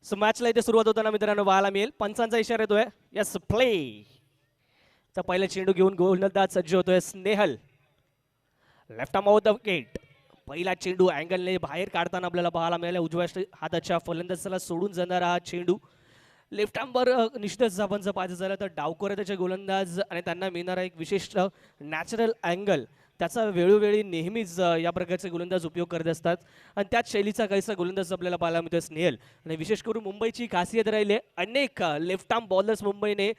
So मॅचला इथे सुरुवात होताना मित्रांनो पाहायला मिळेल पंचांचा इशारा येतोय. Yes play. तर पहिला चेंडू घेऊन गोलंदाज सज्ज होतोय Snehal. Left arm of the wicket. पहिला चेंडू अँगलने बाहेर काढताना आपल्याला पाहायला मिळाला. उजव्या हाताच्या फलंदाजाला सोडून जाणारा हा चेंडू लेफ्ट आर्मवर निश्चितच आपण जर पाहायचं झालं तर डावकोऱ्याचे गोलंदाज आणि त्यांना मिळणारा एक विशिष्ट नॅचरल अँगल त्याचा वेळोवेळी नेहमीच या प्रकारचे गोलंदाज उपयोग करत असतात आणि त्याच शैलीचा काहीसा गोलंदाज आपल्याला पाहायला मिळतो स्नेहल. आणि विशेष करून मुंबईची खासियत राहिली अनेक लेफ्ट आर्म बॉलर्स मुंबईने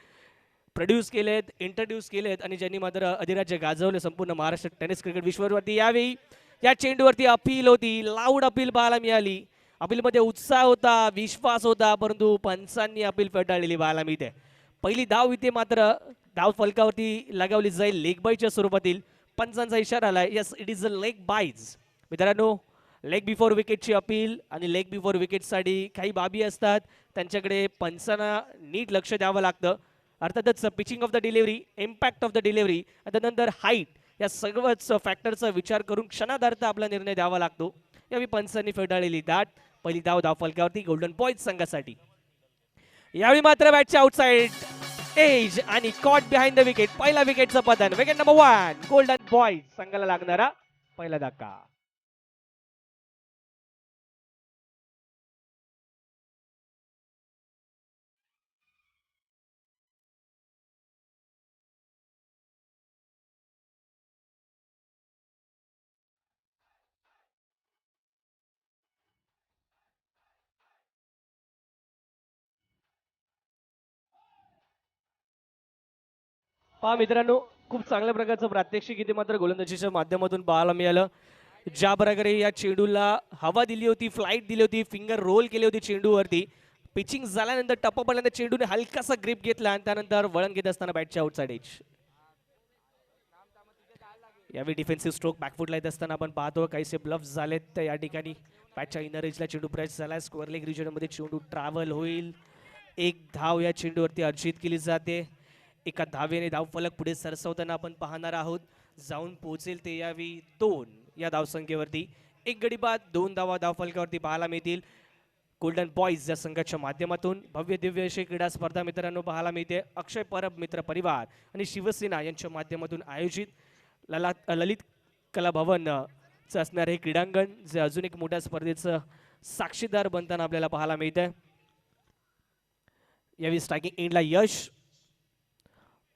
प्रोड्यूस केलेत, इंट्रोड्यूस केलेत आणि ज्यांनी मात्र अधिराज्य गाजवले संपूर्ण महाराष्ट्र टेनिस क्रिकेट विश्ववरती. यावेळी या चेंडूवरती अपील होती, लाऊड अपील पाहायला मिळाली. अपीलमध्ये उत्साह होता, विश्वास होता, परंतु पंचांनी अपील फेटाळलेली पाहायला मिळते. पहिली धाव इथे मात्र धाव फलकावरती लगावली जाईल लेग बायच्या स्वरूपातील. पंचांचा इशारा आलाय. Yes it is a leg boys. मित्रांनो लेग बिफोर विकेटची अपील आणि लेग बिफोर विकेटसाठी काही बाबी असतात त्यांच्याकडे पंचांना नीट लक्ष द्यावं लागतं. अर्थातच pitching of the delivery, impact of the delivery, त्यानंतर हाईट या सर्वच फॅक्टरचा विचार करून क्षणार्धार्थ आपला निर्णय द्यावा लागतो. यावेळी पंचांनी फेटाळलेली दाट पहिली धाव धाव फलकावरती गोल्डन बॉयज संघासाठी. यावेळी मात्र बॅटच्या आउटसाइड एज आणि कॉट बिहाइंड द विकेट. पहिला विकेटचं पतन. विकेट नंबर 1 गोल्डन बॉयज संघाला लागणारा पहिला धक्का. पहा मित्रांनो खूप चांगल्या प्रकारचं प्रात्यक्षिक इथे मात्र गोलंदाजीच्या माध्यमातून पाहायला मिळालं. ज्या प्रकारे या चेंडूला हवा दिली होती, फ्लाईट दिली होती, फिंगर रोल केली होती चेंडूवरती. पिचिंग झाल्यानंतर टप्पा पडल्यानंतर चेंडूने हलकासा ग्रिप घेतला आणि त्यानंतर वळण घेत असताना बॅटच्या आउटसाइड एज. यावेळी डिफेन्सिव्ह स्ट्रोक बॅकफुटला येत असताना आपण पाहतो काहीसे ब्लफ्स झालेत तर या ठिकाणी बॅटच्या इनर एजला चेंडू प्रेस झाला. स्क्वेअर लेग रिजनमध्ये चेंडू ट्रॅव्हल होईल. एक धाव या चेंडूवरती अर्जित केली जाते. एका धावेने धाव फलक पुढे सरसवताना आपण पाहणार आहोत. जाऊन पोहोचेल ते यावेळी 2 या धावसंख्येवरती. एक गडी बाद 2 धावा धाव फलकावरती पाहायला मिळतील. गोल्डन बॉयज या संघाच्या माध्यमातून भव्य दिव्य अशी क्रीडा स्पर्धा मित्रांनो पाहायला मिळते. अक्षय परब मित्र परिवार आणि शिवसेना यांच्या माध्यमातून आयोजित ललित कला भवन असणारे हे क्रीडांगण जे अजून एक मोठ्या स्पर्धेचं साक्षीदार बनताना आपल्याला पाहायला मिळत आहे. यावेळी स्ट्रायकिंग एंडला यश.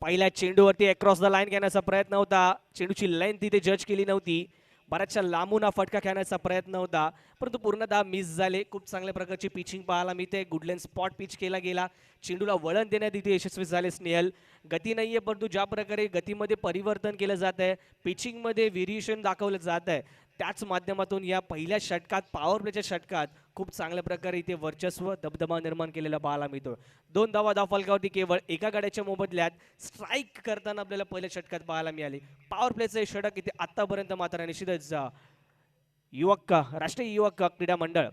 पहिल्या चेंडूवरती अक्रॉस द लाईन घेण्याचा प्रयत्न होता. चेंडूची लेंथ इथे जज केली नव्हती. बऱ्याचशा लांबून हा फटका खेळण्याचा प्रयत्न होता परंतु पूर्णतः मिस झाले. खूप चांगल्या प्रकारची पिचिंग पाहायला मिळते. गुडलेन स्पॉट पिच केला गेला. चेंडूला वळण देण्यात इथे यशस्वी झाले स्नेहल. गती नाहीये परंतु ज्या प्रकारे गतीमध्ये परिवर्तन केलं जात आहे, पिचिंगमध्ये व्हेरिएशन दाखवलं जात आहे त्याच माध्यमातून या पहिल्या षटकात पॉवर प्लेच्या षटकात खूप चांगल्या प्रकारे इथे वर्चस्व दबदबा निर्माण केलेला पाहायला मिळतो. 2 धावा धाव फलकावरती केवळ एका गाड्याच्या मोबदल्यात स्ट्राईक करताना आपल्याला पहिल्या षटकात पाहायला मिळाले. पॉवर प्लेचं षटक इथे आतापर्यंत मात्र निश्चितच युवक राष्ट्रीय युवक क्रीडा मंडळ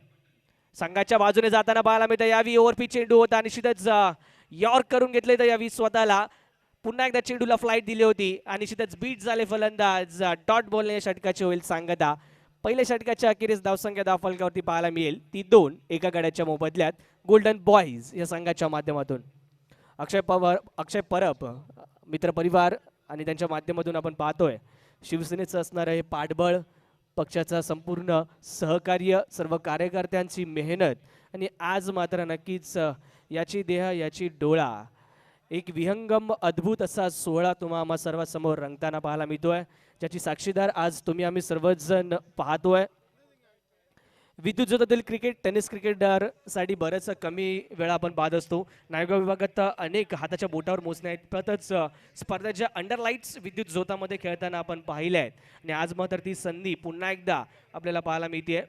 संघाच्या बाजूने जाताना पाहायला मिळतं. यावी ओव्हरपिच चेंडू होता निश्चितच यॉर्क करून घेतले तर यावी स्वतःला पुन्हा एकदा चेंडूला फ्लाईट दिली होती आणि निश्चितच बीट झाले फलंदाज. डॉट बॉलने षटकाची होईल सांगता. पहिल्या षटकाच्या अखेरीस धावसंख्या धाव फलकावरती पाहायला मिळेल ती 2 एका गड्याच्या मोबदल्यात गोल्डन बॉयज या संघाच्या माध्यमातून. अक्षय परब मित्र परिवार आणि त्यांच्या माध्यमातून आपण पाहतोय शिवसेनेचं असणारं हे पाठबळ, पक्षाचा संपूर्ण सहकार्य, सर्व कार्यकर्त्यांची मेहनत आणि आज मात्र नक्कीच याची देह याची डोळा एक विहंगम अद्भुत असा सोहळा तुम्हा आम्हा सर्वांसमोर रंगताना पाहायला मिळतोय ज्याची साक्षीदार आज तुम्ही आम्ही सर्वजण पाहतोय. विद्युत जोतातील क्रिकेट टेनिस क्रिकेटसाठी बरंच कमी वेळा आपण पाहत असतो. नायगाव विभागात अनेक हाताच्या बोटावर मोजण्या इतपतच स्पर्धेच्या अंडर लाईट्स विद्युत जोतामध्ये खेळताना आपण पाहिले आहेत आणि आज मात्र ती संधी पुन्हा एकदा आपल्याला पाहायला मिळते.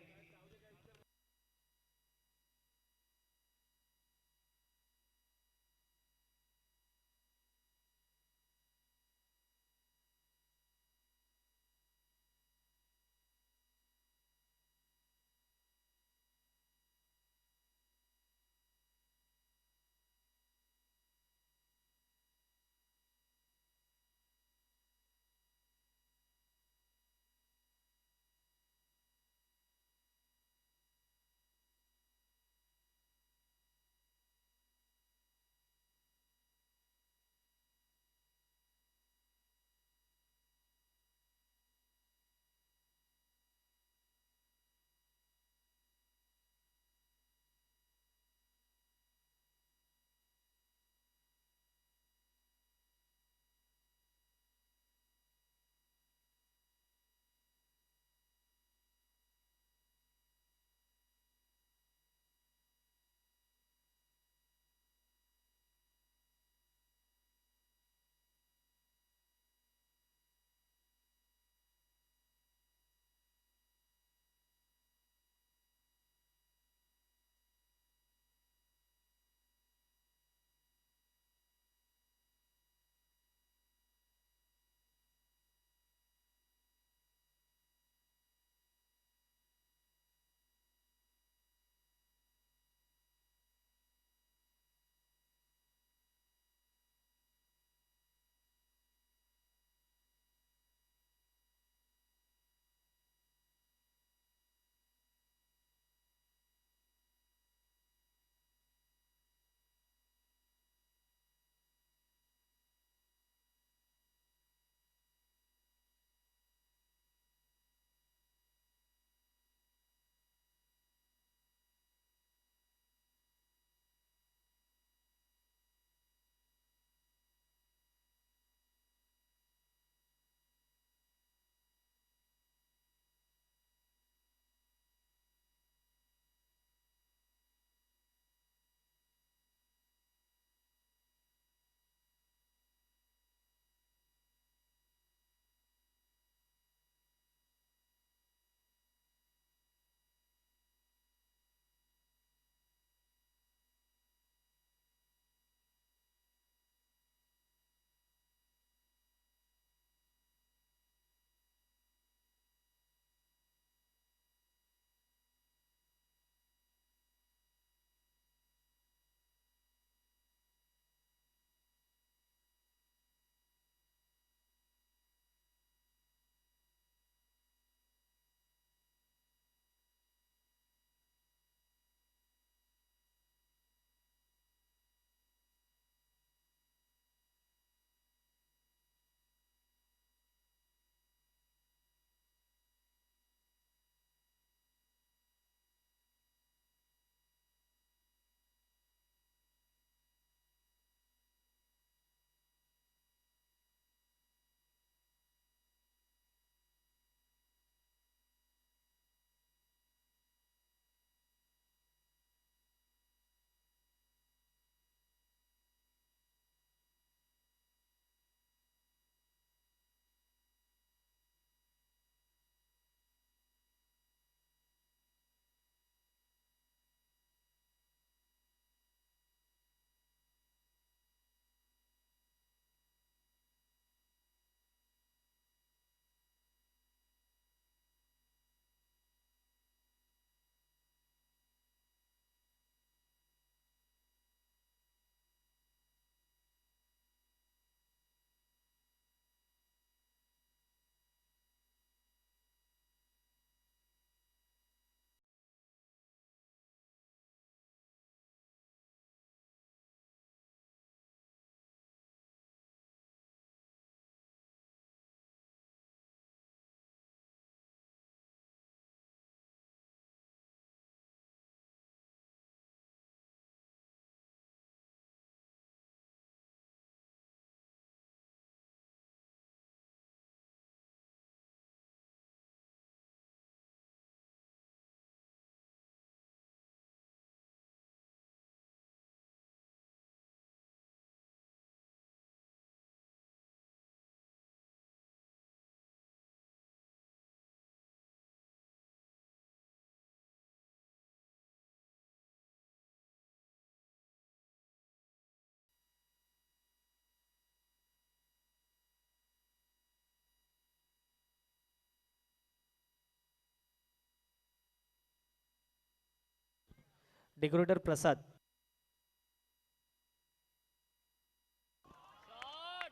डेकोरेटर प्रसाद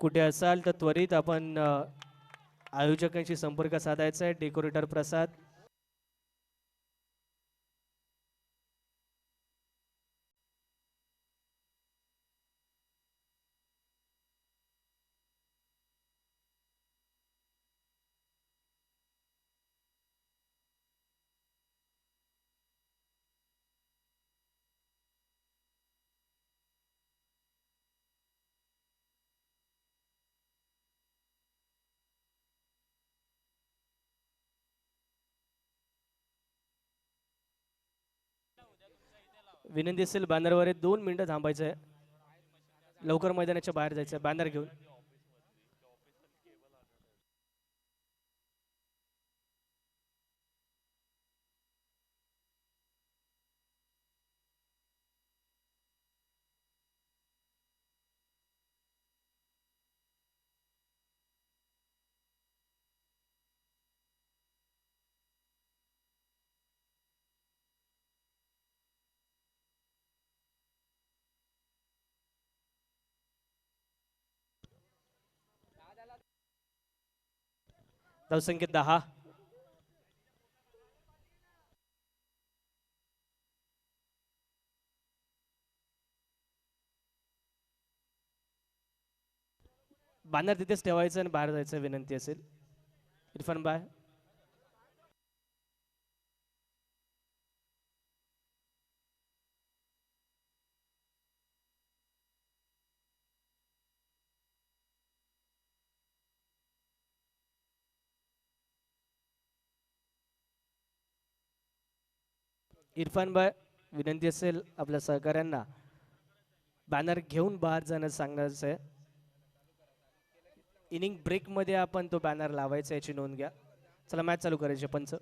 कुठे असाल तर त्वरित आपण आयोजकांशी संपर्क साधायचा आहे. डेकोरेटर प्रसाद विनंती असेल बॅनरवर 2 मिनिटं थांबायचं आहे. लवकर मैदानाच्या बाहेर जायचं आहे बॅनर घेऊन. धावसंख्या 10. बॅनर तिथेच ठेवायचं आणि बाहेर जायचं विनंती असेल. इरफान बाय इरफान बाय विनंती असेल आपल्या सहकाऱ्यांना बॅनर घेऊन बाहेर जाण्यास सांगण्याचं आहे. इनिंग ब्रेक मध्ये आपण तो बॅनर लावायचा याची नोंद घ्या. चला मॅच चालू करायचे पंच.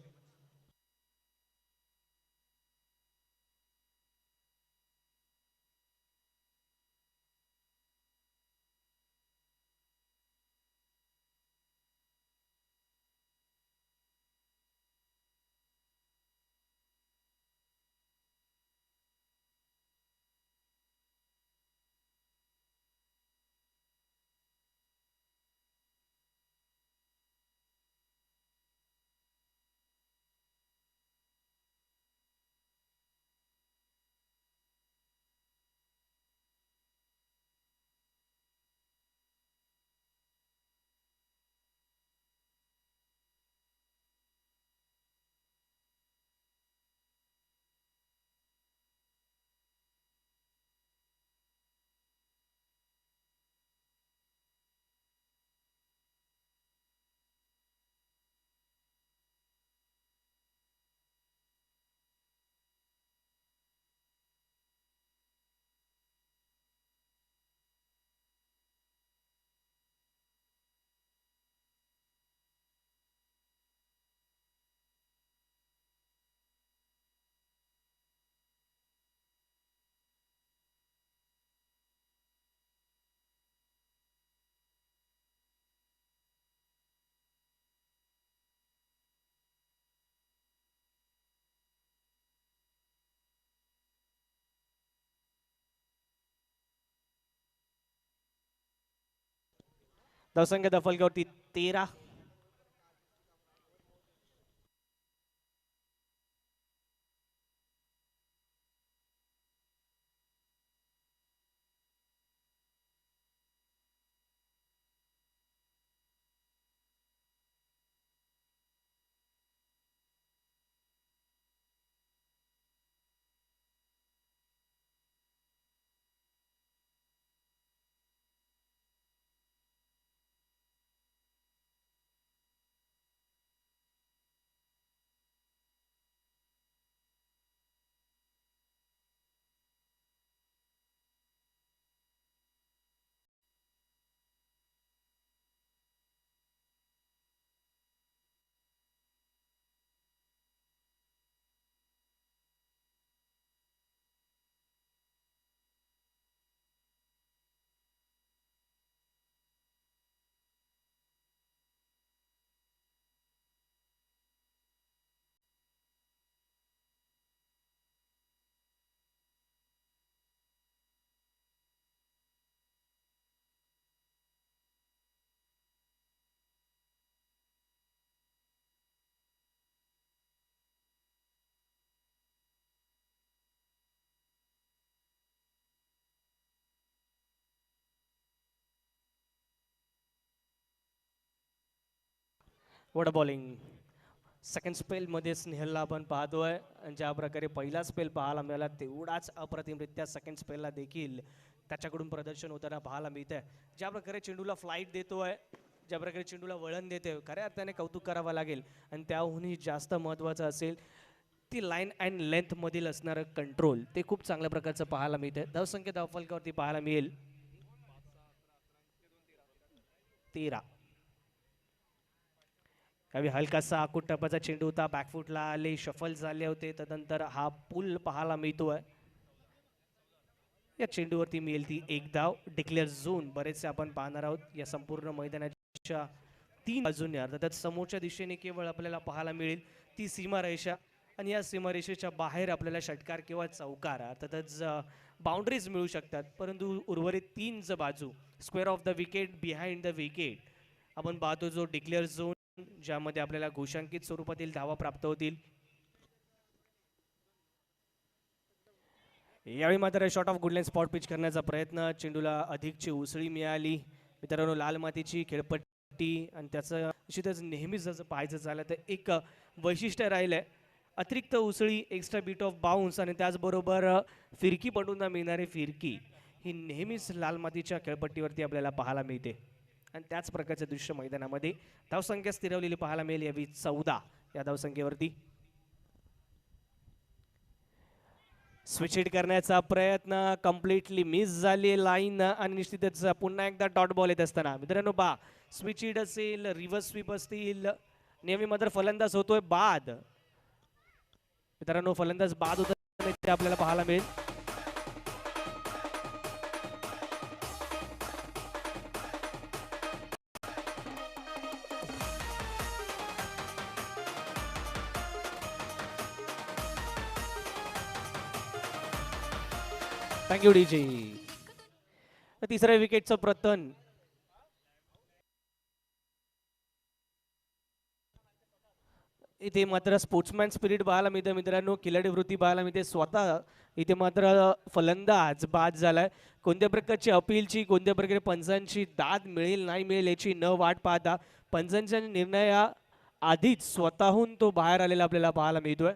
धावसंख्या दफलक्यावरती 13. What bowling. सेकंड स्पेलमध्ये स्नेहलला आपण पाहतोय आणि ज्या प्रकारे पहिला स्पेल पाहायला मिळाला तेवढाच अप्रतिमरित्या सेकंड स्पेलला देखील त्याच्याकडून प्रदर्शन होताना पाहायला मिळतंय. ज्या प्रकारे चेंडूला फ्लाईट देतोय, ज्या प्रकारे चेंडूला वळण देते, खऱ्या अर्थाने कौतुक करावं लागेल. आणि त्याहूनही जास्त महत्त्वाचं असेल ती लाईन अँड लेंथमधील असणारं कंट्रोल, ते खूप चांगल्या प्रकारचं पाहायला मिळतंय. धावसंख्या धावफलकावरती पाहायला मिळेल 13. काही हलकासा आकूट टप्प्याचा चेंडू होता, बॅकफुटला आले, शफल झाले होते, तदनंतर हा पुल पाहायला मिळतोय. या चेंडूवरती मिळेल ती एक धाव. डिक्लेअर झोन बरेचसे आपण पाहणार आहोत या संपूर्ण मैदानाच्या 3 बाजूने, अर्थात समोरच्या दिशेने केवळ आपल्याला पाहायला मिळेल ती सीमारेषा आणि या सीमारेषेच्या बाहेर आपल्याला षटकार किंवा चौकार अर्थातच बाउंड्रीज मिळू शकतात. परंतु उर्वरित 3 बाजू square of the wicket, behind the wicket आपण पाहतो जो डिक्लेअर झोन, ज्यामध्ये आपल्याला घोषांकित स्वरूपातील धावा प्राप्त होतील. यावेळी मात्र शॉट ऑफ गुडलाईन स्पॉट पिच करण्याचा प्रयत्न, चेंडूला अधिकची उसळी मिळाली. मित्रांनो लाल मातीची खेळपट्टी आणि त्याचं निश्चितच नेहमीच जसं पाहायचं झालं तर एक वैशिष्ट्य राहिलंय, अतिरिक्त उसळी, एक्स्ट्रा बीट ऑफ बाउन्स आणि त्याचबरोबर फिरकी पडून मिळणारी फिरकी ही नेहमीच लाल मातीच्या खेळपट्टीवरती आपल्याला पाहायला मिळते. आणि त्याच प्रकारचं दृश्य मैदानामध्ये धावसंख्या स्थिरवलेली पाहायला मिळेल यावी 14 या धावसंख्येवरती. स्विच हिट करण्याचा प्रयत्न कम्प्लिटली मिस झाली लाईन आणि निश्चितच पुन्हा एकदा डॉट बॉल येत असताना मित्रांनो स्विच हिट असेल, रिव्हर्स स्वीप असतील, नेहमी मात्र फलंदाज होतोय बाद. मित्रांनो फलंदाज बाद होत ते आपल्याला पाहायला मिळेल. Thank you DJ. तिसऱ्या विकेटचं प्रतन इथे मात्र स्पोर्ट्समॅन स्पिरिट पाहायला मिळते मित्रांनो, खिलाडी वृत्ती पाहायला मिळते. स्वतः इथे मात्र फलंदाज बाद झालाय. कोणत्या प्रकारची अपीलची, कोणत्या प्रकारे पंचांची दाद मिळेल नाही मिळेल याची न वाट पाहता पंचांच्या निर्णया आधीच स्वतःहून तो बाहेर आलेला आपल्याला पाहायला मिळतोय.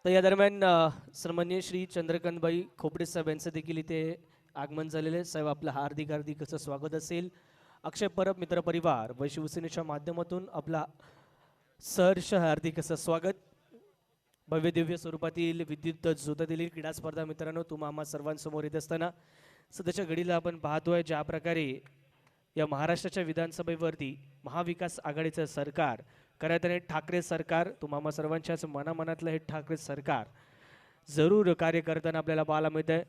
तर या दरम्यान सन्माननीय श्री चंद्रकांतबाई खोपडे साहेब यांचं देखील इथे आगमन झालेले. साहेब आपलं हार्दिक हार्दिक असं स्वागत असेल. अक्षय परब मित्र परिवार व शिवसेनेच्या माध्यमातून आपला सहर्ष हार्दिक असं स्वागत. भव्य दिव्य स्वरूपातील विद्युत झोतलेली क्रीडा स्पर्धा मित्रांनो तुम्हा आम्हा सर्वांसमोर येत असताना सध्याच्या घडीला आपण पाहतोय ज्या प्रकारे या महाराष्ट्राच्या विधानसभेवरती महाविकास आघाडीचं सरकार, खऱ्या ठाकरे सरकार, तुम्हा सर्वांच्याच मनामनातलं हे ठाकरे सरकार जरूर कार्य करताना आपल्याला पाहायला मिळतंय.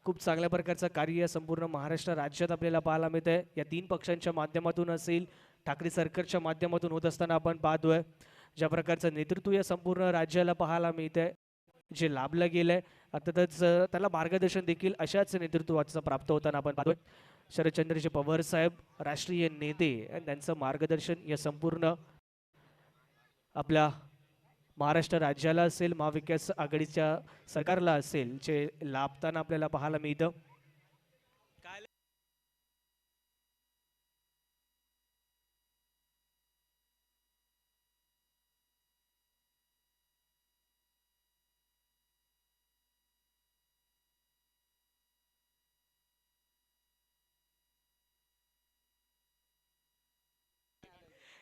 खूप चांगल्या प्रकारचं कार्य संपूर्ण महाराष्ट्र राज्यात आपल्याला पाहायला मिळतंय. या 3 पक्षांच्या माध्यमातून असेल, ठाकरे सरकारच्या माध्यमातून होत असताना आपण पाहतोय ज्या प्रकारचं नेतृत्व या संपूर्ण राज्याला पाहायला मिळतंय, जे लाभलं गेलंय. अर्थातच त्याला मार्गदर्शन देखील अशाच नेतृत्वाचं प्राप्त होताना आपण पाहतोय. शरदचंद्रजी पवार साहेब राष्ट्रीय नेते आणि त्यांचं मार्गदर्शन या संपूर्ण आपल्या महाराष्ट्र राज्याला असेल, महाविकास आघाडीच्या सरकारला असेल, जे लाभताना आपल्याला पाहायला मिळतं.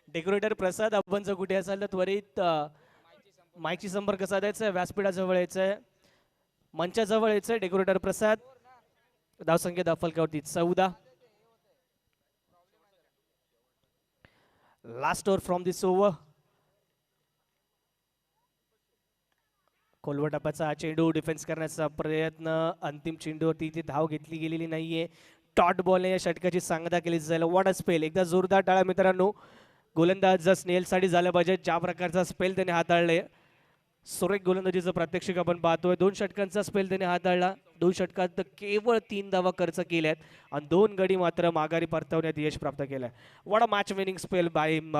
डेकोरेटर प्रसाद आपण जर कुठे असाल तर त्वरित माईकची संपर्क साधायचा आहे, व्यासपीठाजवळ यायचं आहे. मंचाजवळ यायचंय डेकोरेटर प्रसाद. धावसंख्या धावफलकावरती 14. Last over from this over. खोलवर टप्प्याचा चेंडू डिफेन्स करण्याचा प्रयत्न. अंतिम चेंडूवरती ती धाव घेतली गेलेली नाहीये. टॉट बॉलने या षटकाची सांगता केली जाईल. What a spell. एकदा जोरदार टाळा मित्रांनो. गोलंदाज स्नेहलसाठी झालं पाहिजे. ज्या प्रकारचा स्पेल त्याने हाताळले. सुरेख गोलंदाजीचं प्रात्यक्षिक आपण पाहतोय. 2 षटकांचा स्पेल त्याने हाताळला. 2 षटकात केवळ 3 धावा खर्च केल्यात आणि 2 गडी मात्र माघारी परतवण्यात यश प्राप्त केलंय. What a match winning spell by him.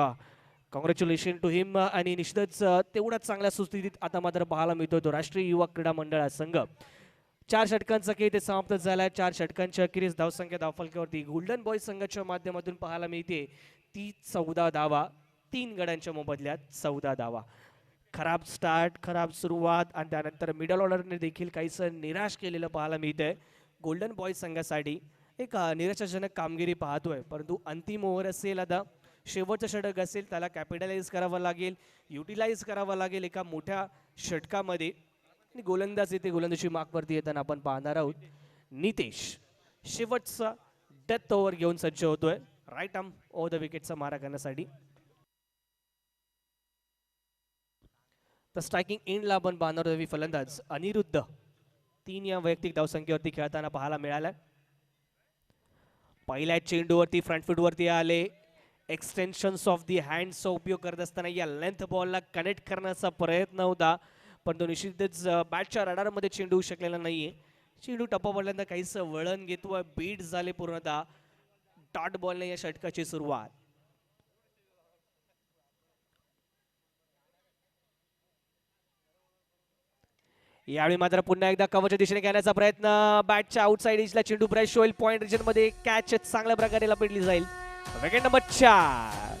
Congratulation to him. आणि निश्चितच तेवढ्याच चांगल्या सुस्थितीत आता मात्र पाहायला मिळतोय तो राष्ट्रीय युवा क्रीडा मंडळ संघ. 4 षटकांचा खेळ ते समाप्त झालाय. 4 षटकांच्या अखेरीस धावसंख्या धावफलकावरती गोल्डन बॉय संघाच्या माध्यमातून पाहायला मिळते ती 14 धावा. 3 गड्यांच्या मोबदल्यात 14 धावा. खराब स्टार्ट, खराब सुरुवात आणि त्यानंतर मिडल ऑर्डरने देखील काहीसं निराश केलेलं पाहायला मिळतंय. गोल्डन बॉय संघासाठी एक निराशाजनक कामगिरी पाहतोय. परंतु अंतिम ओव्हर असेल, आता शेवटचं षटक असेल, त्याला कॅपिटलाइज करावं लागेल, युटिलाइज करावं लागेल एका मोठ्या षटकामध्ये. आणि गोलंदाज येते गोलंदाजी मार्कवरती येताना आपण पाहणार आहोत. नितेश शेवटचा डेथ ओव्हर घेऊन सज्ज होतोय राईट आर्म ओव्हर द विकेटचा मारा करण्यासाठी. तर स्ट्रायकिंग एंडला आपण पाहणार आहोत फलंदाज अनिरुद्ध. 3 या वैयक्तिक धावसंख्येवरती खेळताना पाहायला मिळाला. पहिल्या चेंडूवरती फ्रंट फूटवरती आले. एक्सटेन्शन्स ऑफ दी हँड्सचा उपयोग करत असताना या लेंथ बॉलला कनेक्ट करण्याचा प्रयत्न होता, पण तो निश्चितच बॅटच्या रडारमध्ये चेंडू होऊ शकलेला नाहीये. चेंडू टप्पा पडल्यानंतर काहीसं वळण घेतो. बीट झाले पूर्णतः. डॉट बॉलने या षटकाची सुरुवात. यावेळी मात्र पुन्हा एकदा कव्हरच्या दिशेने घेण्याचा प्रयत्न. बॅटच्या आउटसाइड एजला चेंडू ब्रश होईल. पॉइंट रिजन मध्ये कॅच चांगल्या प्रकारे लपेटली जाईल. Wicket number 4.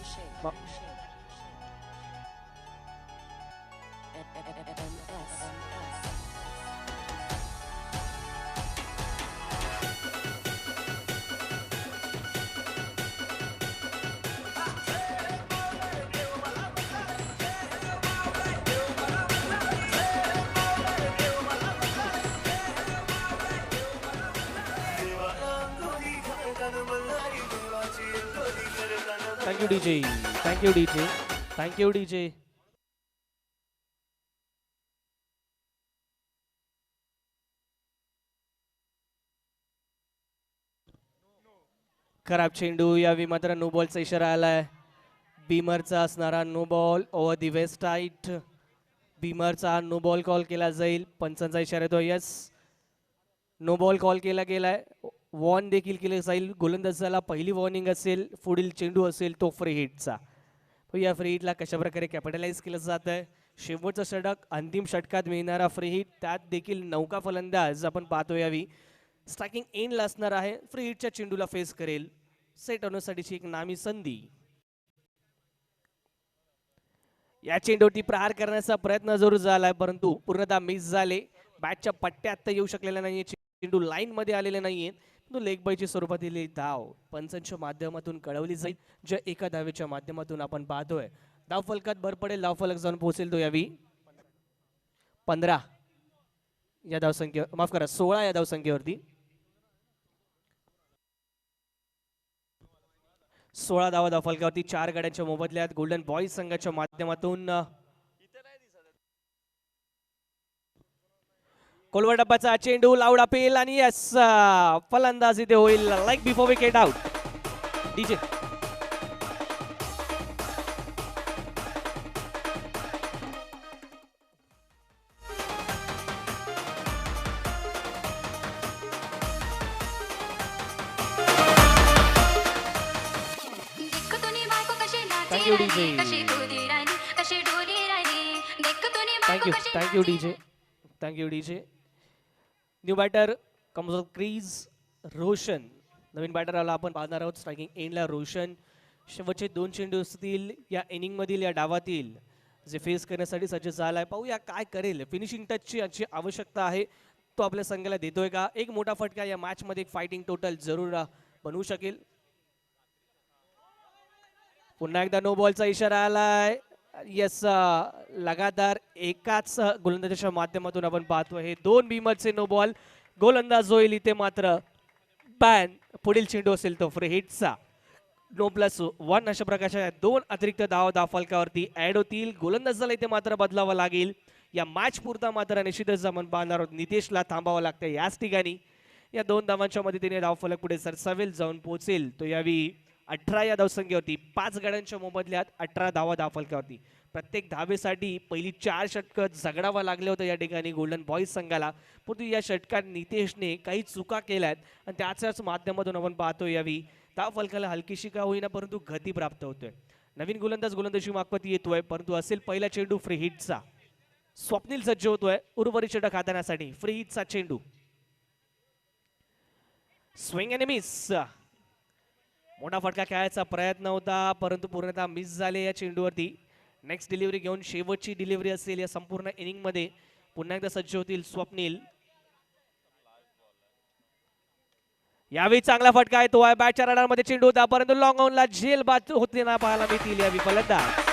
Thank you DJ. Thank you DJ. Thank you DJ. खराब चेंडू. यावेळी मात्र नो बॉलचा इशारा आलाय. बीमरचा असणारा no ball over the waist height. बीमरचा नो बॉल कॉल केला जाईल. पंचांचा इशारा येतो. यस, नो बॉल कॉल केला गेलाय. वॉर्न देखील केले जाईल. गोलंदाजाला पहिली वॉर्निंग असेल. पुढील चेंडू असेल तो फ्री हिटचा. या फ्री हिटला कशा प्रकारे कॅपिटलाइज केलं जात आहे. शेवटचं षटक, अंतिम षटकात मिळणारा फ्री हिट, त्यात देखील नौका फलंदाज आपण पाहतो यावी स्ट्रायकिंग एंडला असणार आहे. फ्री हिटच्या चेंडूला फेस करेल. सेट होण्यासाठीची एक नामी संधी. या चेंडूवरती प्रहार करण्याचा प्रयत्न जरूर झालाय, परंतु पूर्णतः मिस झाले. बॅटच्या पट्ट्यात येऊ शकलेला नाहीये. चेंडू लाईन मध्ये आलेले नाहीये. लेग बायची स्वरूपातील धाव पंचांच्या माध्यमातून कळवली जाईल. ज्या एका धावेच्या माध्यमातून आपण पाहतोय धाव फलकात भर पडेल. धाव फलक जाऊन पोहोचेल तो यावी 15 या धावसंख्ये, माफ करा 16 या धावसंख्येवरती. 16 धावा धाव फलकावरती 4 गड्यांच्या मोबदल्यात गोल्डन बॉईज संघाच्या माध्यमातून. कोलवर डब्बाचा चेंडू लाऊड अपेल आणि यस, फलंदाज इथे होईल like before wicket out. DJ thank you DJ. Thank you DJ. Thank you DJ. New batter comes of crease Roshan. नवीन बॅटर आला आपण पाहणार आहोत. स्ट्रायकिंग एंडला रोशन. शेवटचे 2 चेंडू असतील या इनिंग मधील, या डावातील, जे फेस करण्यासाठी सज्ज झालाय. पाहूया काय करेल. फिनिशिंग टचची याची आवश्यकता आहे. तो आपल्या संघाला देतोय का. एक मोठा फटका या मॅच मध्ये एक फायटिंग टोटल जरूर बनवू शकेल. पुन्हा एकदा नो बॉलचा इशारा आलाय. येस, लगातार एकाच गोलंदाजाच्या माध्यमातून आपण पाहतो हे दोन भीमरचे नो बॉल. गोलंदाज होईल इथे मात्र बॅन. पुढील चेंडू असेल तो फ्री हिटचा. नो प्लस वन अशा प्रकारच्या दोन अतिरिक्त धाव फलकावरती ऍड होतील. गोलंदाजाला इथे मात्र बदलावं लागेल. या मॅच पुरता मात्र निश्चितच आपण पाहणार आहोत नितेशला थांबावं लागतं याच ठिकाणी. या दोन धावांच्या मदतीने धावफलक पुढे सरसावेल, जाऊन पोहोचेल तो यावेळी 18 या धावसंख्येवरती. 5 गड्यांच्या मोबदल्यात 18 धावा धावफलकावरती. प्रत्येक धावेसाठी पहिली 4 षटकं झगडावं लागलं होतं या ठिकाणी गोल्डन बॉईज संघाला. परंतु या षटकात नितेशने काही चुका केल्यात आणि त्याच्याच माध्यमातून आपण पाहतो यावेळी धावफलकाला हलकीशी का होईना परंतु गती प्राप्त होतोय. नवीन गोलंदाजी मागपत येतोय परंतु असेल पहिला चेंडू फ्री हिटचा. स्वप्नील सज्ज होतोय उर्वरित षटक हाताळण्यासाठी. फ्री हिटचा चेंडू. स्विंग आणि मिस. मोठा फटका खेळायचा प्रयत्न होता परंतु पूर्णतः मिस झाले या चेंडूवरती. नेक्स्ट डिलिव्हरी घेऊन शेवटची डिलिव्हरी असेल या संपूर्ण इनिंग मध्ये. पुन्हा एकदा सज्ज होतील स्वप्नील. यावेळी चांगला फटका आहे तो आहे बॅटच्या रडारमध्ये चेंडू होता परंतु लॉंग ऑनला झेल बाद होते ना पाहायला मिळतील यावी फलंदाज.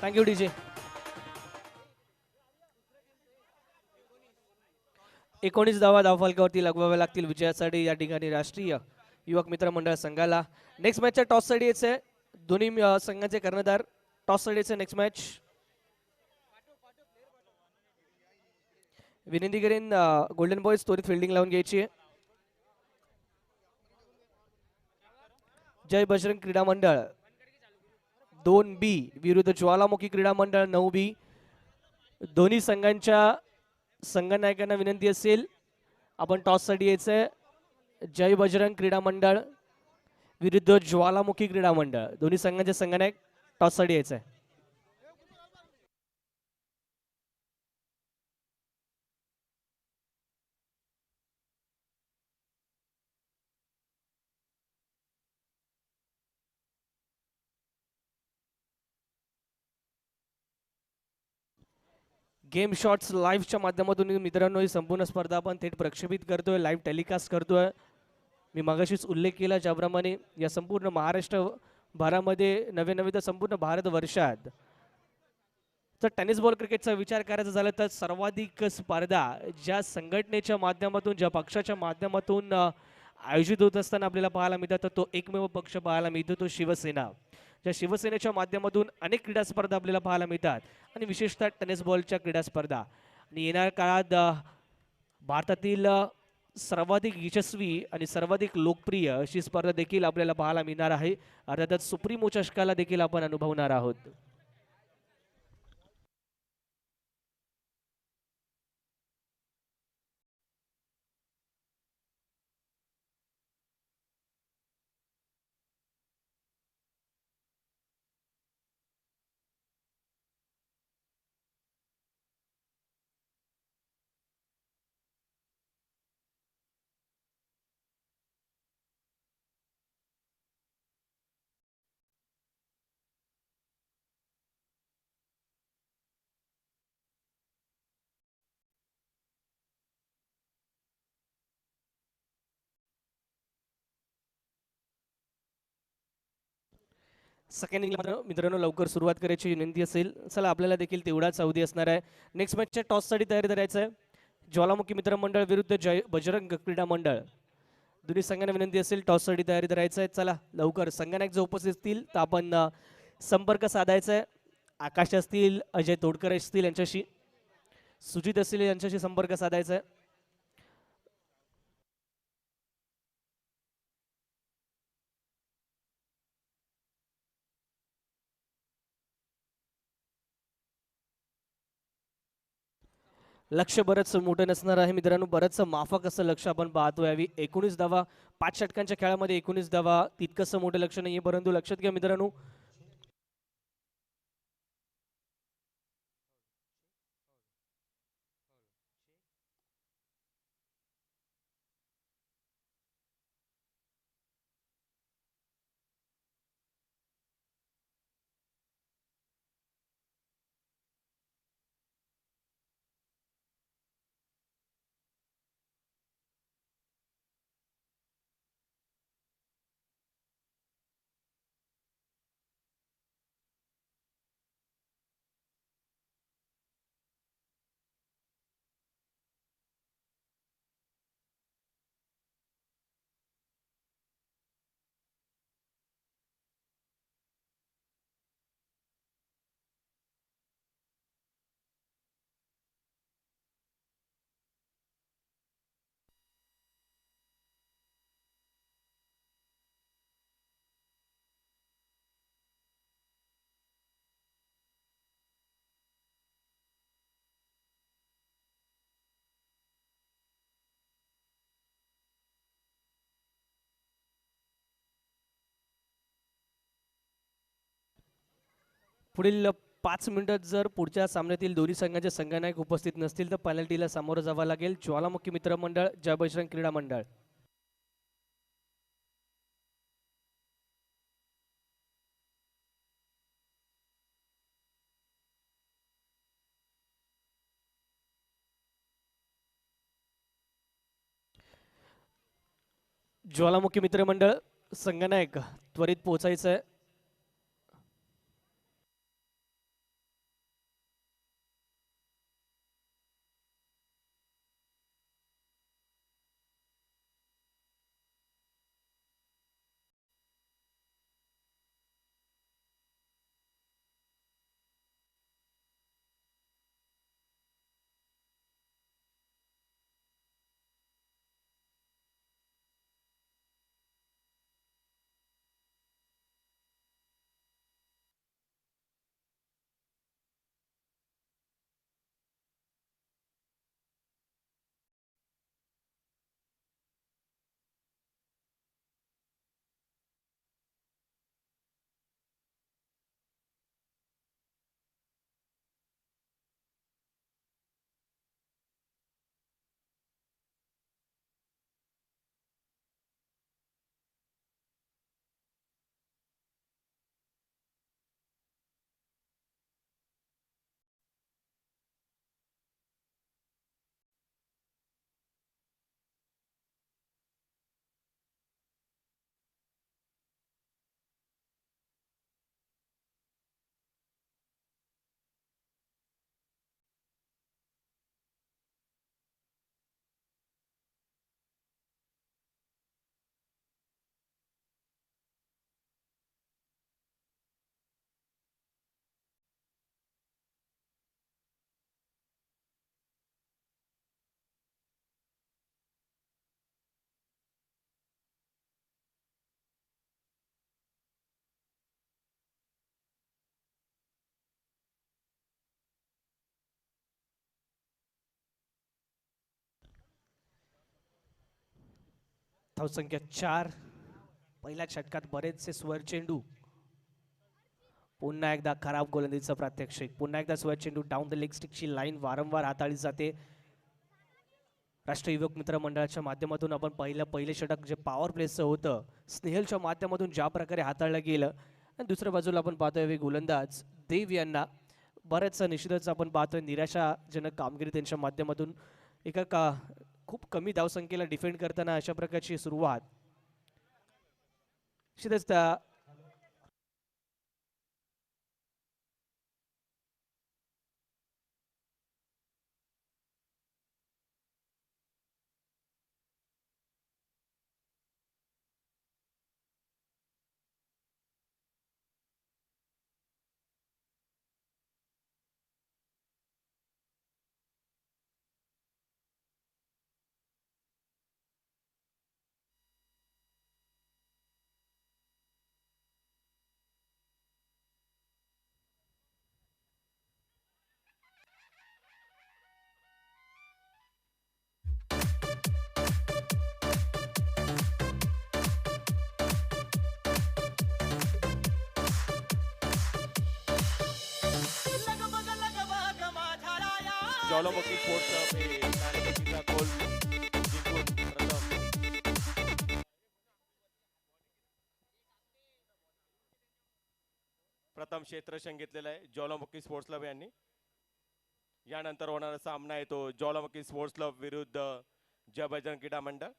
Thank you DJ. 19 धावा धावफलकावरती लगवाव्या लागतील विजयासाठी या ठिकाणी राष्ट्रीय युवक मित्र मंडळ संघाला. नेक्स्ट मॅचच्या टॉस साठी यायचे दोन्ही संघाचे कर्णधार. टॉस साठी यायचे नेक्स्ट मॅच. विनंती करेन गोल्डन बॉयज त्वरित फिल्डिंग लावून घ्यायची. जय बजरंग क्रीडा मंडळ 2B विरुद्ध ज्वालामुखी क्रीडा मंडळ 9B. दोन्ही संघांच्या संघनायकांना विनंती असेल आपण टॉस साठी यायचंय. जय बजरंग क्रीडा मंडळ विरुद्ध ज्वालामुखी क्रीडा मंडळ दोन्ही संघांचे संघनायक टॉस साठी यायचंय. गेम शॉट्स लाईव्हच्या माध्यमातून मित्रांनो ही संपूर्ण स्पर्धा आपण थेट प्रक्षेपित करतोय, लाईव्ह टेलिकास्ट करतोय. मी मागाशीच उल्लेख केला ज्याप्रमाणे या संपूर्ण महाराष्ट्र भरामध्ये नवे नवे तर संपूर्ण भारतवर्षात तर टेनिस बॉल क्रिकेटचा विचार करायचा झाला तर सर्वाधिक स्पर्धा ज्या संघटनेच्या माध्यमातून ज्या पक्षाच्या माध्यमातून आयोजित होत असताना आपल्याला पाहायला मिळतात तर तो एकमेव पक्ष पाहायला मिळतो तो शिवसेना. ज्या शिवसेनेच्या माध्यमातून अनेक क्रीडा स्पर्धा आपल्याला पाहायला मिळतात आणि विशेषतः टेनिस बॉलच्या क्रीडा स्पर्धा. आणि येणाऱ्या काळात भारतातील सर्वाधिक यशस्वी आणि सर्वाधिक लोकप्रिय अशी स्पर्धा देखील आपल्याला पाहायला मिळणार आहे. अर्थातच सुप्रीमो चषकाला देखील आपण अनुभवणार आहोत. सेकंड इनिंग मित्रांनो लवकर सुरुवात करायची विनंती असेल. चला आपल्याला देखील तेवढाच अवधी असणार आहे. नेक्स्ट मॅचच्या टॉससाठी तयारी करायचं आहे. ज्वालामुखी मित्र मंडळ विरुद्ध जय बजरंग क्रीडा मंडळ. दोन्ही संघांना विनंती असेल टॉससाठी तयारी करायचं आहे. चला लवकर संघनायक जर उपस्थित असतील तर आपण संपर्क साधायचा आहे. आकाश असतील, अजय तोडकर असतील यांच्याशी, सुजित असतील यांच्याशी संपर्क साधायचा आहे. लक्ष बरंच मोठं नसणार आहे मित्रांनो, बरंच माफक असं लक्ष आपण पाहतो यावी. 19 धावा 5 षटकांच्या खेळामध्ये 19 धावा तितकंसं मोठं लक्ष नाहीये, परंतु लक्षात घ्या मित्रांनो, पुढील 5 मिनिटात जर पुढच्या सामन्यातील दोन्ही संघाचे संघनायक उपस्थित नसतील तर पेनल्टीला सामोरं जावं लागेल. ज्वालामुखी मित्र मंडळ, जय बजरंग क्रीडा मंडळ. ज्वालामुखी मित्र मंडळ संघनायक त्वरित पोहोचायचं आहे. धावसंख्या 4. पहिल्या षटकात बरेचसे स्वर चेंडू. पुन्हा एकदा खराब गोलंदाजीचं प्रात्यक्षिक. पुन्हा एकदा स्वर चेंडू डाऊन द लेग स्टिकची लाईन वारंवार हाताळली जाते. राष्ट्रीय युवक मित्र मंडळाच्या माध्यमातून आपण पहिले षटक जे पॉवर प्लेचं होतं स्नेहलच्या माध्यमातून ज्या प्रकारे हाताळलं गेलं, आणि दुसऱ्या बाजूला आपण पाहतोय गोलंदाज देव यांना बऱ्याच निश्चितच आपण पाहतोय निराशाजनक कामगिरी त्यांच्या माध्यमातून एका खूप कमी धावसंख्येला डिफेंड करताना अशा प्रकारची सुरुवात. निश्चितच त्या ज्वालामुखी स्पोर्ट्स क्लब हे नाणेफेकीचा गोल जिंकून प्रथम क्षेत्ररक्षण घेतलेलं आहे ज्वालामुखी स्पोर्ट्स क्लब यांनी. यानंतर होणारा सामना आहे तो ज्वालामुखी स्पोर्ट्स क्लब विरुद्ध जय बजरंग क्रीडा मंडळ.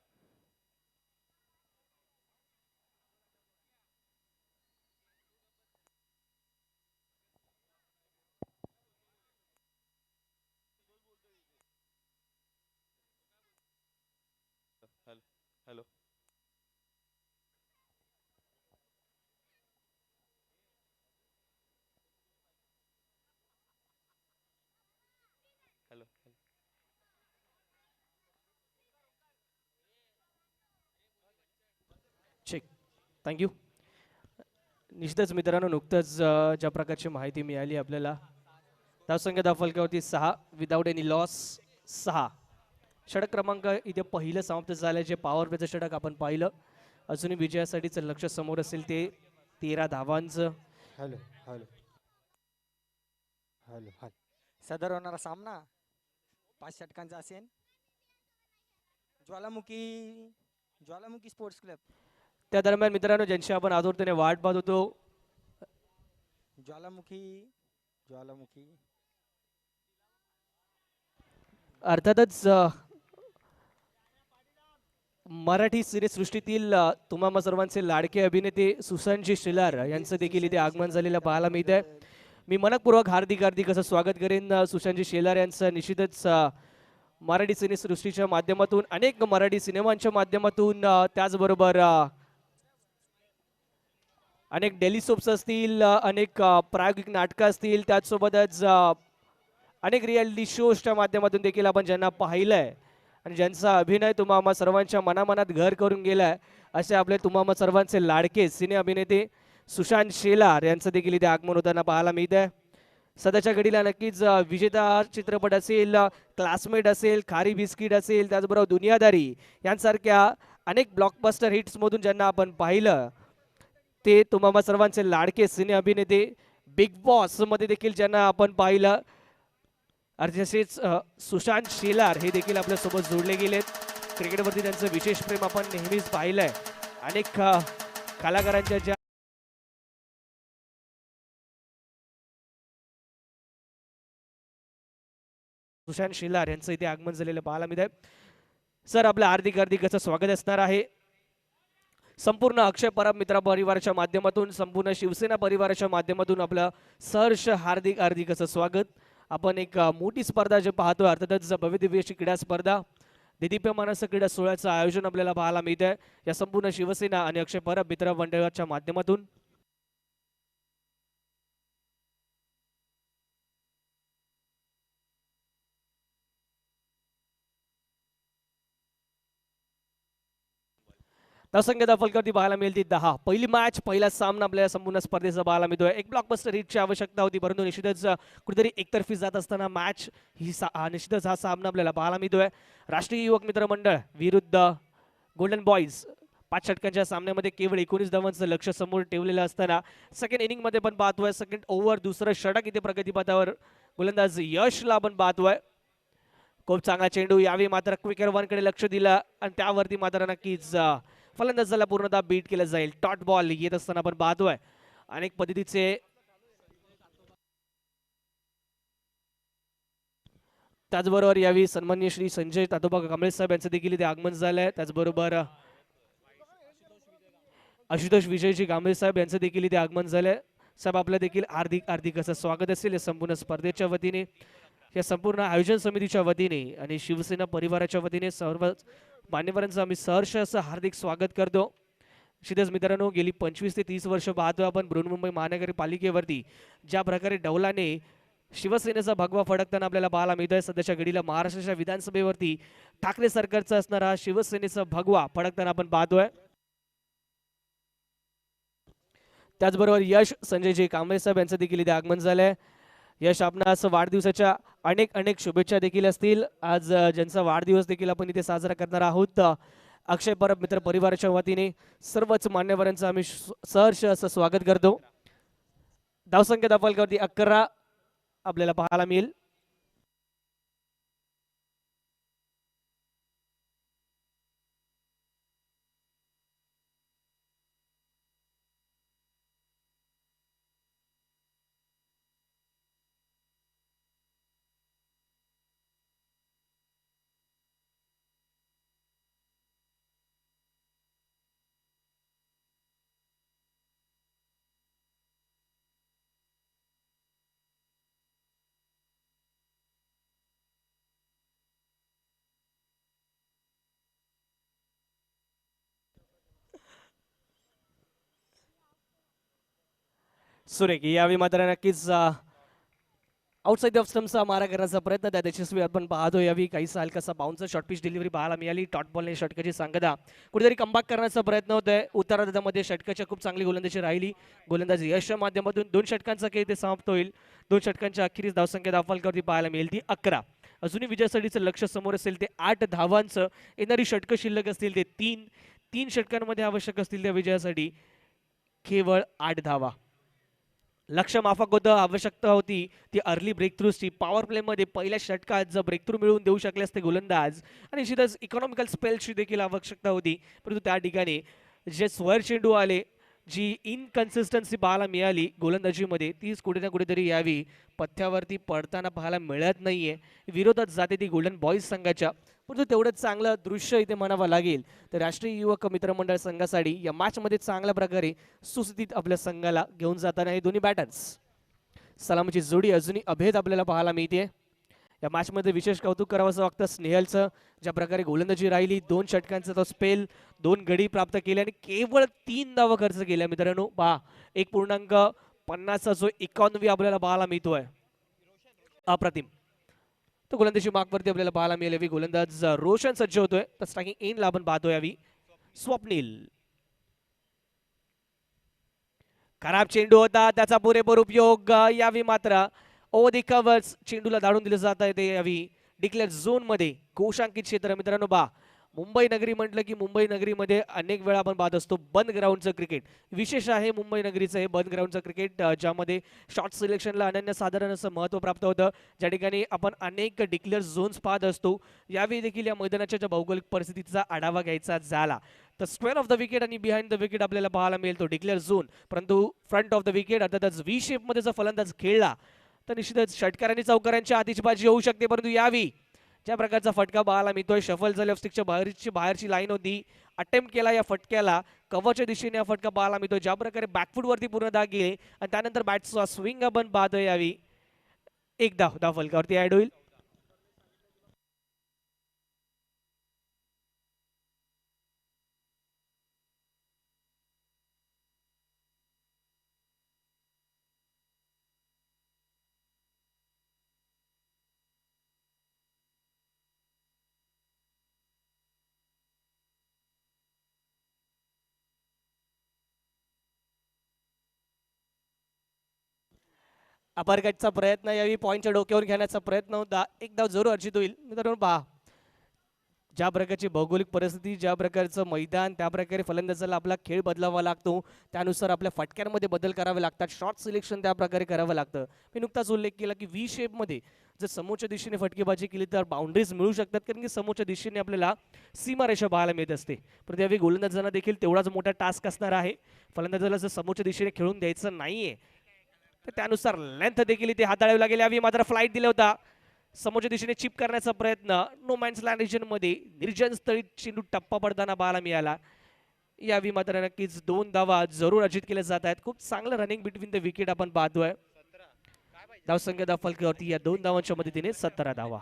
Hello hello. चेक. थँक्यू. निश्चितच मित्रांनो, नुकतंच ज्या प्रकारची माहिती मिळाली आपल्याला, धावसंख्या धावफलकावरती 6 विदाऊट एनी लॉस 6. षटक क्रमांक इथे पहिलं समाप्त झालं, जे पॉवर प्लेचं षटक आपण पाहिलं. अजूनही विजयासाठीचं लक्ष समोर असेल ते 13 धावांचं. Hello hello hello hello. सदर होणारा सामना 5 षटकांचा असेल. ज्वालामुखी ज्वालामुखी स्पोर्ट्स क्लब त्या दरम्यान मित्रांनो, ज्यांची आपण आतुरतेने वाट पाहत होतो, ज्वालामुखी ज्वालामुखी अर्थातच मराठी सिनेसृष्टीतील तुम्हा सर्वांचे लाडके अभिनेते सुशांतजी शिलार यांचं देखील इथे आगमन झालेलं पाहायला मिळत आहे. मी मनपूर्वक हार्दिक हार्दिक असं स्वागत करेन सुशांतजी शेलार यांचं. निश्चितच मराठी सिनेसृष्टीच्या माध्यमातून, अनेक मराठी सिनेमांच्या माध्यमातून, त्याचबरोबर अनेक डेली सोप्स असतील, अनेक प्रायोगिक नाटकं असतील, त्याचसोबतच अनेक रियालिटी शोजच्या माध्यमातून देखील आपण ज्यांना पाहिलंय आणि ज्यांचा अभिनय तुम्हा सर्वांच्या मनामनात घर करून गेलाय, असे आपले तुम्हा सर्वांचे लाडके सिने अभिनेते सुशांत शेलार यांचं देखील इथे आगमन होताना पाहायला मिळत आहे. सध्याच्या घडीला नक्कीच विजेता चित्रपट असेल, क्लासमेट असेल, खारी बिस्किट असेल, त्याचबरोबर दुनियादारी यांसारख्या अनेक ब्लॉकबस्टर हिट्समधून ज्यांना आपण पाहिलं, ते तुम्हा सर्वांचे लाडके सिने अभिनेते बिग बॉस मध्ये देखील ज्यांना आपण पाहिलं, तसेच सुशांत शेलार हे देखील आपल्यासोबत जोडले गेलेत. क्रिकेटवरती त्यांचं विशेष प्रेम आपण नेहमीच पाहिलंय. अनेक कलाकारांच्या ज्या सुशांत शेलार यांचं इथे आगमन झालेलं पाहायला मिळत आहे. सर, आपलं हार्दिक हार्दिक असं स्वागत असणार आहे. संपूर्ण अक्षय परब मित्र परिवाराच्या माध्यमातून, संपूर्ण शिवसेना परिवाराच्या माध्यमातून आपलं सहर्ष हार्दिक हार्दिक असं स्वागत. आपण एक मोठी स्पर्धा जे पाहतोय, अर्थातच भव्यदिव्य अशी क्रीडा स्पर्धा, देदीप्यमान असं क्रीडा सोहळ्याचं आयोजन आपल्याला पाहायला मिळत आहे या संपूर्ण शिवसेना आणि अक्षय परब मित्र मंडळाच्या माध्यमातून. धावसंख्या धावफलकावरती पाहायला मिळते 10. पहिली मॅच, पहिला सामना आपल्या संपूर्ण स्पर्धेचा पाहायला मिळतोय. एक ब्लॉकबस्टर हिटची आवश्यकता होती, परंतु निश्चितच कुठेतरी एकतर्फी जात असताना मॅच ही निश्चितच हा सामना आपल्याला पाहायला मिळतोय. राष्ट्रीय युवक मित्र मंडळ विरुद्ध गोल्डन बॉईज. 5 षटकांच्या सामन्यामध्ये केवळ 19 धावांचं लक्ष समोर ठेवलेलं असताना सेकंड इनिंग मध्ये पण पाहतोय, सेकंड ओव्हर दुसरं षटक इथे प्रगतीपथावर गोलंदाज यशला आपण पाहतोय. खूप चांगला चेंडू, यावेळी मात्र क्विकर वनकडे लक्ष दिलं आणि त्यावरती मात्र नक्कीच फलंदाजाला पूर्णतः बीट केलं जाईल. टॉट बॉल येत असताना आपण पाहतोय अनेक पद्धतीचे. त्याचबरोबर यावेळी सन्माननीय श्री संजय तातोबा कांबळे साहेब यांचं देखील इथे आगमन झालंय. त्याचबरोबर आशुतोष विजयजी कांबळे साहेब यांचं देखील इथे आगमन झालंय. साहेब, आपलं देखील हार्दिक हार्दिक असं स्वागत असेल या संपूर्ण स्पर्धेच्या वतीने, या संपूर्ण आयोजन समितीच्या वतीने आणि शिवसेना परिवाराच्या वतीने. सर्व मान्यवरांचं आम्ही सहर्ष असं हार्दिक स्वागत करतो. निश्चितच मित्रांनो, गेली 25 ते 30 वर्ष पाहतोय आपण बृहन्मुंबई महानगरपालिकेवरती ज्या प्रकारे डौलाने शिवसेनेचा भगवा फडकताना आपल्याला पाहायला मिळतोय. सध्याच्या घडीला महाराष्ट्राच्या विधानसभेवरती ठाकरे सरकारचा असणारा शिवसेनेचा भगवा फडकताना आपण पाहतोय. त्याचबरोबर यश संजयजी कांबळे साहेब यांचं देखील इथे आगमन झालंय. यश, आपणास वाढदिवसाच्या अनेक अनेक शुभेच्छा देखील असतील. आज ज्यांचा वाढदिवस देखील आपण इथे साजरा करणार आहोत, अक्षय परब मित्र परिवाराच्या वतीने सर्वच मान्यवरांचं आम्ही सहर्ष असं स्वागत करतो. धावसंख्या धावफलकावरती 11 आपल्याला पाहायला मिळेल. सुरेख यावेळी मात्र नक्कीच आउटसाइड ऑफ स्टम्पचा मारा करण्याचा प्रयत्न त्या यशस्वी आपण पाहतो. यावेळी काही हलकासा बाउन्सर शॉर्ट पिच डिलिव्हरी पाहायला मिळाली. टॉट बॉलने षटकाची सांगता कुठेतरी कमबॅक करण्याचा प्रयत्न होतोय. उत्तरार्धामध्ये षटकाच्या खूप चांगली गोलंदाजी राहिली. गोलंदाजी यशच्या माध्यमातून 2 षटकांचा खेळ ते समाप्त होईल. 2 षटकांच्या अखेरीस धावसंख्या धावफलकावरती पाहायला मिळेल ती 11. अजूनही विजयासाठीचं लक्ष समोर असेल ते 8 धावांचं. येणारी षटकं शिल्लक असतील ते 3 षटकांमध्ये आवश्यक असतील त्या विजयासाठी केवळ 8 धावा. लक्ष माफक होतं. आवश्यकता होती ती अर्ली ब्रेक थ्रूची. पॉवर प्लेमध्ये पहिल्या षटकात जर ब्रेक थ्रू मिळवून देऊ शकले असते गोलंदाज आणि निश्चितच इकॉनॉमिकल स्पेलची देखील आवश्यकता होती. परंतु त्या ठिकाणी जे स्वर चेंडू आले, जी इनकन्सिस्टन्सी पाहायला मिळाली गोलंदाजीमध्ये, तीच कुठे ना कुठेतरी यावी पथ्यावरती पडताना पाहायला मिळत नाहीये. विरोधात जाते ती गोल्डन बॉईज संघाच्या. परंतु तेवढंच चांगलं दृश्य इथे म्हणावं लागेल तर राष्ट्रीय युवक मित्रमंडळ संघासाठी या मॅचमध्ये चांगल्या प्रकारे सुस्थितीत आपल्या संघाला घेऊन जाताना हे दोन्ही बॅटर्स सलामीची जोडी अजूनही अभेद आपल्याला पाहायला मिळते. या मॅचमध्ये विशेष कौतुक करावंसं वाटतं स्नेहलचं. ज्या प्रकारे गोलंदाजी राहिली, 2 षटकांचा तो स्पेल, 2 गडी प्राप्त केले आणि केवळ 3 धावा खर्च केल्या. मित्रांनो पहा 1.50चा जो इकॉनॉमी आपल्याला पाहायला मिळतोय, अप्रतिम. तो गोलंदाजी मार्कवरती आपल्याला पाहायला मिळेल. गोलंदाज रोशन सज्ज होतोय. तर स्ट्रायकिंग एंडला आपण पाहतोय यावी स्वप्नील. खराब चेंडू होता, त्याचा पुरेपूर उपयोग यावी मात्र ओव्हर दी कव्हर्स चेंडूला धाडून दिलं जात आहे. ते यावी डिक्लेअर झोन मध्ये घोषांकित क्षेत्र. मित्रांनो बा मुंबई नगरी म्हटलं की मुंबई नगरीमध्ये अनेक वेळा आपण पाहत असतो बंद ग्राउंडचं क्रिकेट. विशेष आहे मुंबई नगरीचं हे बंद ग्राउंडचं क्रिकेट, ज्यामध्ये शॉर्ट सिलेक्शनला अनन्यसाधारण असं महत्त्व प्राप्त होतं. ज्या ठिकाणी आपण अनेक डिक्लेअर झोन्स पाहत असतो. यावेळी देखील या मैदानाच्या ज्या भौगोलिक परिस्थितीचा आढावा घ्यायचा झाला तर स्क्वेअर ऑफ द विकेट आणि बिहाइंड द विकेट आपल्याला पाहायला मिळेल तो डिक्लेअर झोन. परंतु फ्रंट ऑफ द विकेट अर्थातच व्ही शेपमध्ये जर फलंदाज खेळला तर निश्चितच षटकार आणि चौकारांची आतिषबाजी होऊ शकते. परंतु यावी ज्या प्रकारचा फटका पाहायला मिळतोय, शफल झाले स्टिकच्या बाहेरची लाईन होती, अटेम्प्ट केला या फटक्याला, कव्हरच्या दिशेने हा फटका पाहायला मिळतोय. ज्या प्रकारे बॅकफूट वरती पूर्ण दाग गेले आणि त्यानंतर बॅटचा स्विंग आपण पाहतोय. यावी एक धाव फलकावरती ऍड होईल. अपरकटचा प्रयत्न यावी पॉईंटच्या डोक्यावर घेण्याचा प्रयत्न होता. एक धाव जरूर अर्जित होईल. मित्रांनो पहा ज्या प्रकारची भौगोलिक परिस्थिती, ज्या प्रकारचं मैदान, त्या प्रकारे फलंदाजाला आपला खेळ बदलावा लागतो. त्यानुसार आपल्या फटक्यांमध्ये बदल करावे लागतात. शॉर्ट सिलेक्शन त्या प्रकारे करावं लागतं. मी नुकताच उल्लेख केला की व्ही शेपमध्ये जर समोरच्या दिशेने फटकेबाजी केली तर बाउंड्रीज मिळू शकतात, कारण की समोरच्या दिशेने आपल्याला सीमारेषा पाहायला मिळत असते. पण यावेळी गोलंदाजांना देखील तेवढाच मोठा टास्क असणार आहे. फलंदाजाला जर समोरच्या दिशेने खेळून द्यायचं नाहीये तर त्यानुसार लेंथ देखील इथे हाताळावी लागेल. यावेळी मात्र फ्लाईट दिला होता. समोरच्या दिशेने चिप करण्याचा प्रयत्न नो-मॅन्स लँड रिजन मध्ये निर्जन स्थळी चेंडू टप्पा पडताना पाहायला मिळाला. यावेळी मात्र नक्कीच 2 धावा जरूर अर्जित केल्या जात आहेत. खूप चांगलं रनिंग बिटवीन द विकेट आपण पाहतोय. धावसंख्या धावफलकावरती या 2 धावांच्या मदतीने 17 धावा.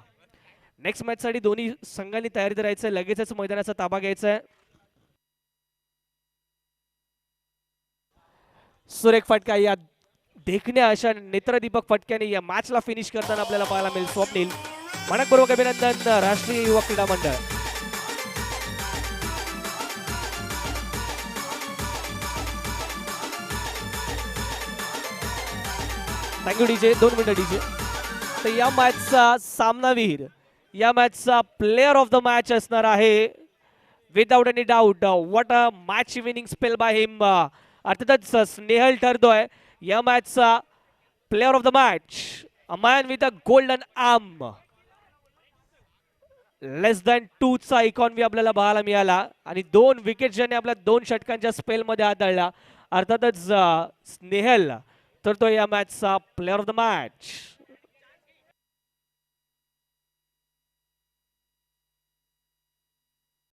नेक्स्ट मॅच साठी दोन्ही संघांनी तयारीत राहायचं. लगेचच मैदानाचा ताबा घ्यायचा आहे. सुरेख फटका या देखण्या अशा नेत्रदीपक फटक्याने या मॅचला फिनिश करताना आपल्याला पाहायला मिळेल स्वप्नील. मनपूर्वक अभिनंदन राष्ट्रीय युवक क्रीडा मंडळ. Thank you DJ. 2 मिनिटं डीजे. तर या मॅचचा सामनावीर, या मॅचचा प्लेअर ऑफ द मॅच असणार आहे without any doubt. What a match winning spell by him. अर्थातच स्नेहल ठरतोय या मॅचचा player of the match. A man with a golden arm. Less than 2 चा इकॉनॉमी आपल्याला पाहायला मिळाला आणि 2 विकेट ज्याने आपल्या 2 षटकांच्या स्पेल मध्ये हाताळला. अर्थातच स्नेहल तर तो या मॅचचा प्लेअर ऑफ द मॅच.